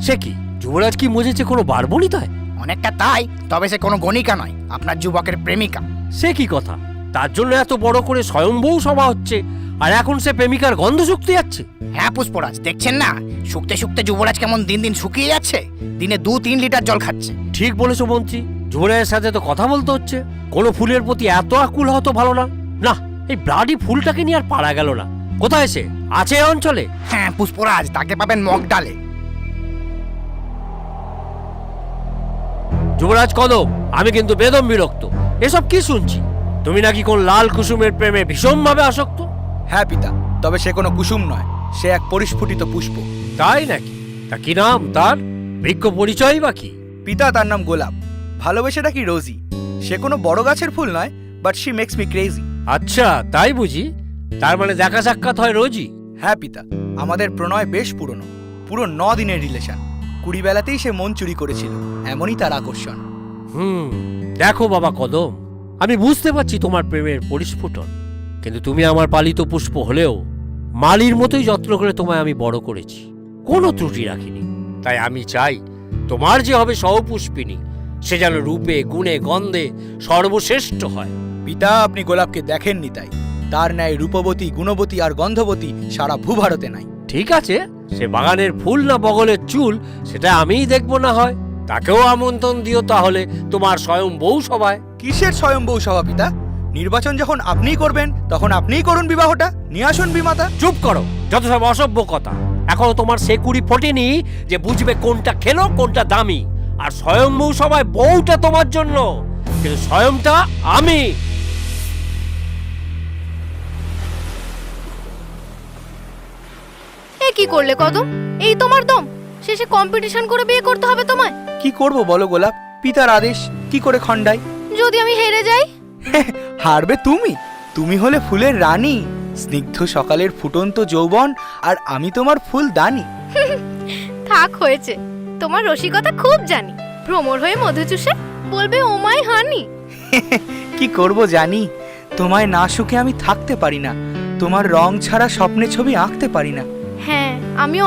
সে কি, যুবরাজ কি মজেছে কোনো বারবনিতায়? অনেকটা তাই, তবে সে কোনো গণিকা নয়, আপনার যুবকের প্রেমিকা। সে কি কথা? তার জন্য এত বড় করে স্বয়ম্বউ সভা হচ্ছে, আর এখন সে প্রেমিকার গন্ধ শুকতে যাচ্ছে? হ্যাঁ পুষ্পরাজ, দেখছেন না শুকতে শুকতে যুবরাজ কেমন দিন দিন শুকিয়ে যাচ্ছে, দিনে 2-3 লিটার জল খাচ্ছে। ঠিক বলেছো মন্ত্রী, যুবরাজের সাথে তো কথা বলতে হচ্ছে। কোনো ফুলের প্রতি এত আকুল হতো ভালো না। না, এই ব্লাডি ফুলটাকে নিয়ে আর পারা গেল না। কোথায় সে আছে এই অঞ্চলে? হ্যাঁ পুষ্পরাজ, তাকে পাবেন মগডালে। যুবরাজ কদম, আমি কিন্তু বেদম বিরক্ত। এসব কি শুনছি? তুমি নাকি কোন লাল কুসুমের প্রেমে ভীষণভাবে আসক্ত? হ্যাঁ পিতা, তবে সে কোনো কুসুম নয়, সে এক পরিস্ফুটিত পুষ্প। তাই নাকি? তা কি নাম তার? বৃক্ষ পরিচয় বা কি? পিতা, তার নাম গোলাপ, ভালোবেসে ডাকি রোজি। সে কোনো বড় গাছের ফুল নয়, but she makes me crazy. আচ্ছা, তাই বুঝি? তার মানে দেখা সাক্ষাৎ হয় রোজই? হ্যাঁ পিতা, আমাদের প্রণয় বেশ পুরনো, পুরো 9 দিনের রিলেশন। 20 বেলাতেই সে মন চুরি করেছিল, এমনই তার আকর্ষণ। দেখো বাবা কদম, আমি বুঝতে পারছি তোমার প্রেমের পরিস্ফুটন, কিন্তু তুমি আমার পালিত পুষ্প হলেও মালির মতোই যত্ন করে তোমায় আমি বড় করেছি, কোনো ত্রুটি রাখিনি। তাই আমি চাই তোমার যে হবে সহপুষ্পিনী, সে যেন রূপে গুণে গন্ধে সর্বশ্রেষ্ঠ হয়। পিতা, আপনি গোলাপকে দেখেননি তাই। তার ন্যায় রূপবতী, গুণবতী আর গন্ধবতী সারা ভূভারতে নাই। ঠিক আছে, সে বাগানের ফুল না বগলের চুল, সেটা আমিই দেখব না হয়। তাকেও আমন্ত্রণ দিও তাহলে তোমার স্বয়ং বউ সভায়। কিসের স্বয়ম্বউ সভা পিতা? নির্বাচন যখন আপনিই করবেন, তখন আপনিই করুন বিবাহটা, নিয়ে আসুন বিমাতা। চুপ করো, যত সব অসভ্য কথা। এখনো তোমার সে কুড়ি ফোটেনি যে বুঝবে কোনটা খেলো কোনটা দামি। আর স্বয়ম্ভূ সবাই বউটা তোমার জন্য, কিন্তু স্বয়ংটা আমি। এ কি করলে কদম? এই তোমার দম? শেষে কম্পিটিশন করে বিয়ে করতে হবে তোমায়? কি করব বলো গোলাপ, পিতার আদেশ, কি করে খণ্ডাই? যদি আমি হেরে যাই? হারবে তুমি? তুমি হলে ফুলের রানী, স্নিগ্ধ সকালের ফুটন্ত যৌবন, আর আমি তোমার ফুল দানি। থাক হয়েছে, তোমার রসিকতা খুব জানি। ভ্রমর হয়ে মধু চুষে বলবে ও মাই হানি। কি করব জানি, তোমায় না সুখে আমি থাকতে পারি না, তোমার রং ছাড়া স্বপ্নে ছবি আঁকতে পারি না। হ্যাঁ, আমিও